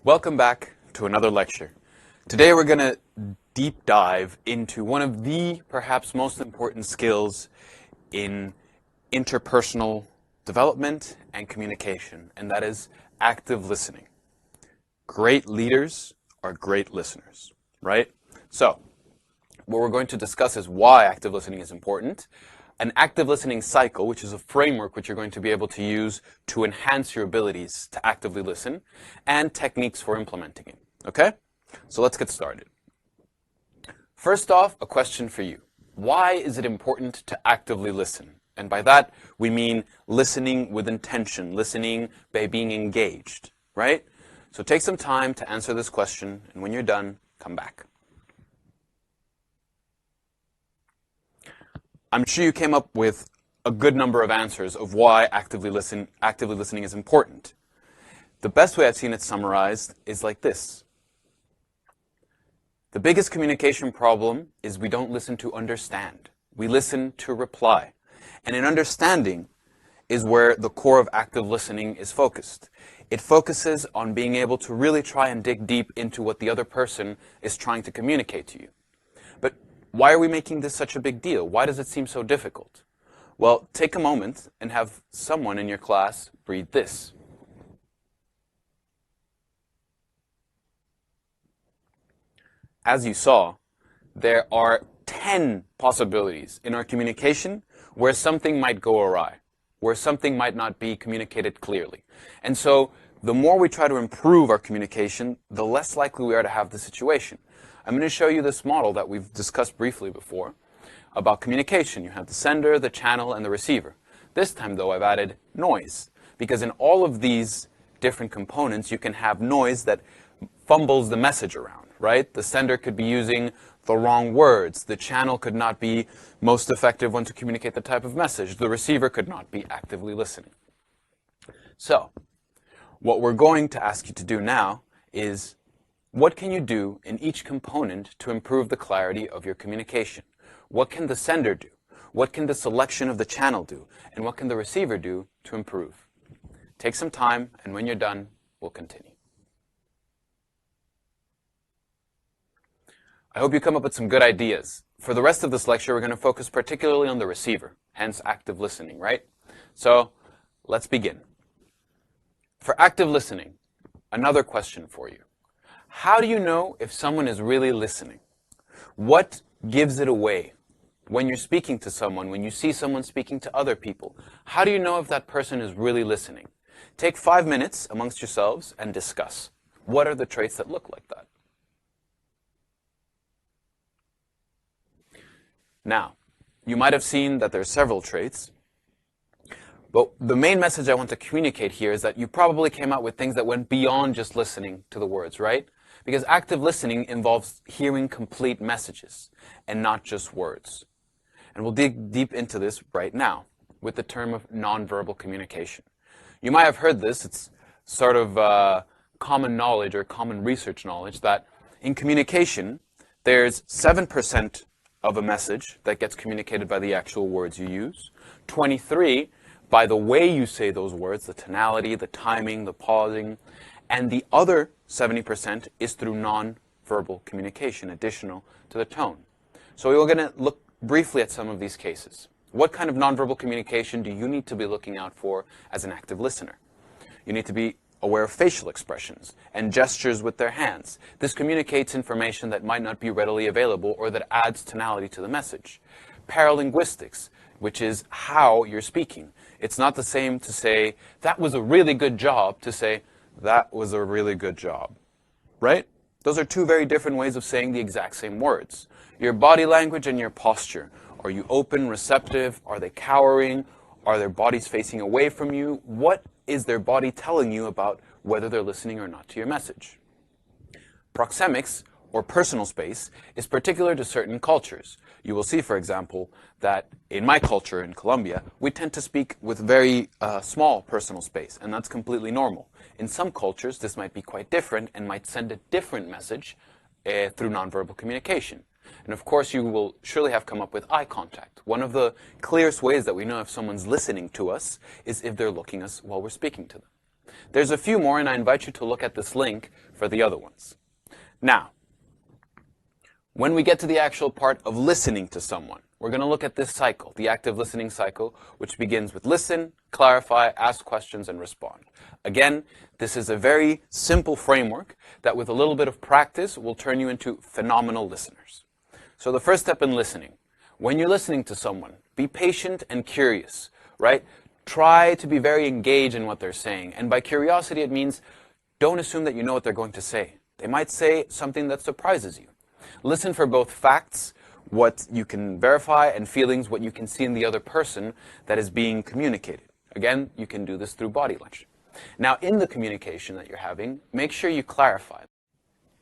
Welcome back to another lecture. Today we're going to deep dive into one of the perhaps most important skills in interpersonal development and communication, and that is active listening. Great leaders are great listeners, right? So, what we're going to discuss is why active listening is important, an active listening cycle, which is a framework which you're going to be able to use to enhance your abilities to actively listen, and techniques for implementing it. Okay? So let's get started. First off, a question for you. Why is it important to actively listen? And by that, we mean listening with intention, listening by being engaged, right? So take some time to answer this question, and when you're done, come back. I'm sure you came up with a good number of answers of why actively listening is important. The best way I've seen it summarized is like this. The biggest communication problem is we don't listen to understand. We listen to reply. And in understanding is where the core of active listening is focused. It focuses on being able to really try and dig deep into what the other person is trying to communicate to you. But why are we making this such a big deal? Why does it seem so difficult? Well, take a moment and have someone in your class read this. As you saw, there are 10 possibilities in our communication where something might go awry, where something might not be communicated clearly. And so the more we try to improve our communication, the less likely we are to have the situation. I'm going to show you this model that we've discussed briefly before about communication. You have the sender, the channel, and the receiver. This time, though, I've added noise, because in all of these different components, you can have noise that fumbles the message around, right? The sender could be using the wrong words. The channel could not be most effective one to communicate the type of message. The receiver could not be actively listening. So, what we're going to ask you to do now is, what can you do in each component to improve the clarity of your communication? What can the sender do? What can the selection of the channel do? And what can the receiver do to improve? Take some time, and when you're done, we'll continue. I hope you come up with some good ideas. For the rest of this lecture, we're going to focus particularly on the receiver, hence active listening, right? So, let's begin. For active listening, another question for you. How do you know if someone is really listening? What gives it away? When you're speaking to someone, when you see someone speaking to other people, how do you know if that person is really listening? Take 5 minutes amongst yourselves and discuss. What are the traits that look like that? Now, you might have seen that there are several traits, but the main message I want to communicate here is that you probably came out with things that went beyond just listening to the words, right? Because active listening involves hearing complete messages and not just words. And we'll dig deep into this right now with the term of nonverbal communication. You might have heard this. It's sort of common knowledge or common research knowledge that in communication, there's 7% of a message that gets communicated by the actual words you use, 23% by the way you say those words, the tonality, the timing, the pausing, and the other 70% is through non-verbal communication, additional to the tone. So we're going to look briefly at some of these cases. What kind of non-verbal communication do you need to be looking out for as an active listener? You need to be aware of facial expressions and gestures with their hands. This communicates information that might not be readily available or that adds tonality to the message. Paralinguistics, which is how you're speaking. It's not the same to say, that was a really good job, to say, that was a really good job, right? Those are two very different ways of saying the exact same words. Your body language and your posture. Are you open, receptive? Are they cowering? Are their bodies facing away from you? What is their body telling you about whether they're listening or not to your message? Proxemics, or personal space, is particular to certain cultures. You will see, for example, that in my culture in Colombia, we tend to speak with very small personal space, and that's completely normal. In some cultures, this might be quite different and might send a different message through nonverbal communication. And of course, you will surely have come up with eye contact. One of the clearest ways that we know if someone's listening to us is if they're looking at us while we're speaking to them. There's a few more, and I invite you to look at this link for the other ones. Now, when we get to the actual part of listening to someone, we're going to look at this cycle, the active listening cycle, which begins with listen, clarify, ask questions, and respond. Again, this is a very simple framework that with a little bit of practice will turn you into phenomenal listeners. So the first step in listening, when you're listening to someone, be patient and curious, right? Try to be very engaged in what they're saying. And by curiosity, it means don't assume that you know what they're going to say. They might say something that surprises you. Listen for both facts, what you can verify, and feelings, what you can see in the other person that is being communicated. Again, you can do this through body language. Now, in the communication that you're having, make sure you clarify.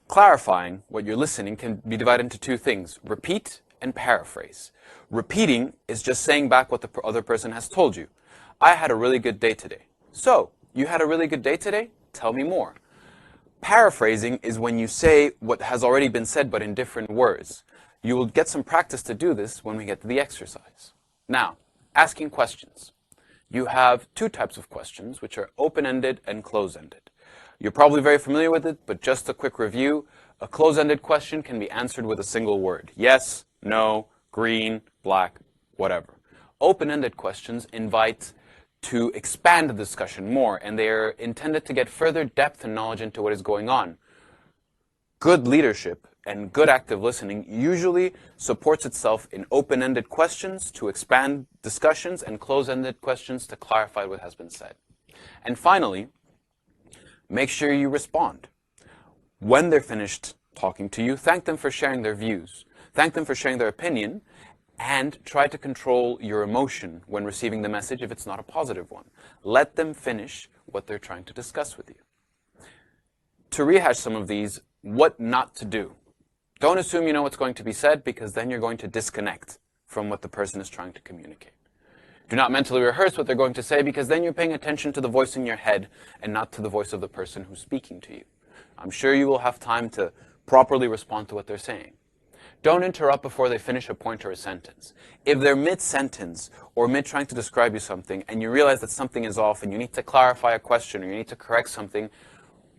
Clarifying what you're listening can be divided into two things, repeat and paraphrase. Repeating is just saying back what the other person has told you. I had a really good day today. So, you had a really good day today? Tell me more. Paraphrasing is when you say what has already been said but in different words. You will get some practice to do this when we get to the exercise. Now, asking questions. You have two types of questions, which are open-ended and close-ended. You're probably very familiar with it, but just a quick review. A close-ended question can be answered with a single word. Yes, no, green, black, whatever. Open-ended questions invite to expand the discussion more, and they're intended to get further depth and knowledge into what is going on. Good leadership and good active listening usually supports itself in open-ended questions to expand discussions and close-ended questions to clarify what has been said. And finally, make sure you respond. When they're finished talking to you, thank them for sharing their views. Thank them for sharing their opinion, and try to control your emotion when receiving the message if it's not a positive one. Let them finish what they're trying to discuss with you. To rehash some of these, what not to do. Don't assume you know what's going to be said, because then you're going to disconnect from what the person is trying to communicate. Do not mentally rehearse what they're going to say, because then you're paying attention to the voice in your head and not to the voice of the person who's speaking to you. I'm sure you will have time to properly respond to what they're saying. Don't interrupt before they finish a point or a sentence. If they're mid-sentence or mid-trying to describe you something and you realize that something is off and you need to clarify a question or you need to correct something,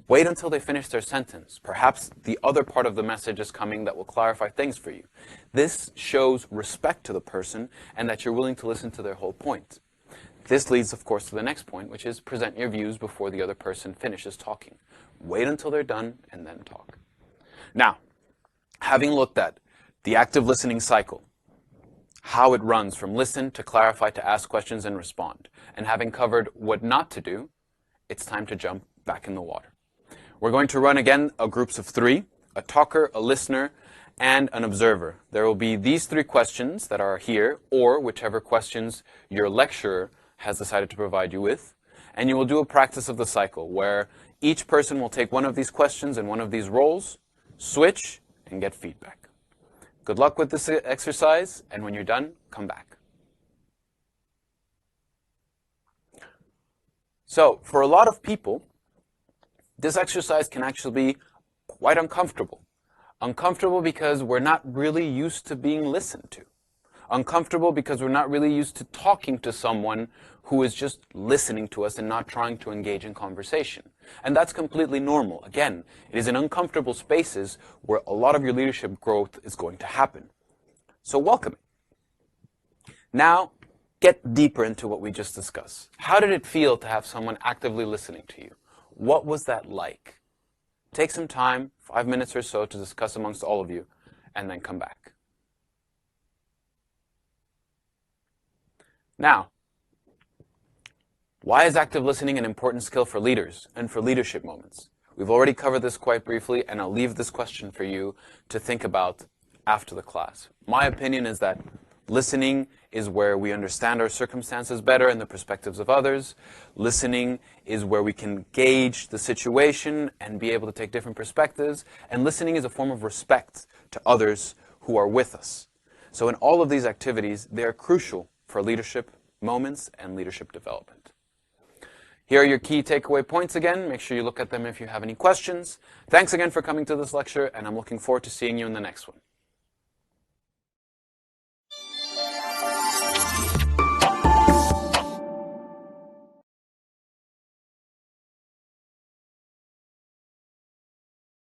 wait until they finish their sentence. Perhaps the other part of the message is coming that will clarify things for you. This shows respect to the person and that you're willing to listen to their whole point. This leads, of course, to the next point, which is present your views before the other person finishes talking. Wait until they're done and then talk. Now, having looked at the active listening cycle, how it runs from listen to clarify to ask questions and respond, and having covered what not to do, it's time to jump back in the water. We're going to run again groups of three, a talker, a listener, and an observer. There will be these three questions that are here, or whichever questions your lecturer has decided to provide you with, and you will do a practice of the cycle where each person will take one of these questions and one of these roles, switch, and get feedback. Good luck with this exercise, and when you're done, come back. So, for a lot of people, this exercise can actually be quite uncomfortable. Uncomfortable because we're not really used to being listened to. Uncomfortable because we're not really used to talking to someone who is just listening to us and not trying to engage in conversation. And that's completely normal. Again, it is in uncomfortable spaces where a lot of your leadership growth is going to happen. So welcome it. Now, get deeper into what we just discussed. How did it feel to have someone actively listening to you? What was that like? Take some time, 5 minutes or so, to discuss amongst all of you, and then come back. Now, why is active listening an important skill for leaders and for leadership moments? We've already covered this quite briefly, and I'll leave this question for you to think about after the class. My opinion is that listening is where we understand our circumstances better and the perspectives of others. Listening is where we can gauge the situation and be able to take different perspectives. And listening is a form of respect to others who are with us. So in all of these activities, they are crucial for leadership moments and leadership development. Here are your key takeaway points again. Make sure you look at them if you have any questions. Thanks again for coming to this lecture, and I'm looking forward to seeing you in the next one.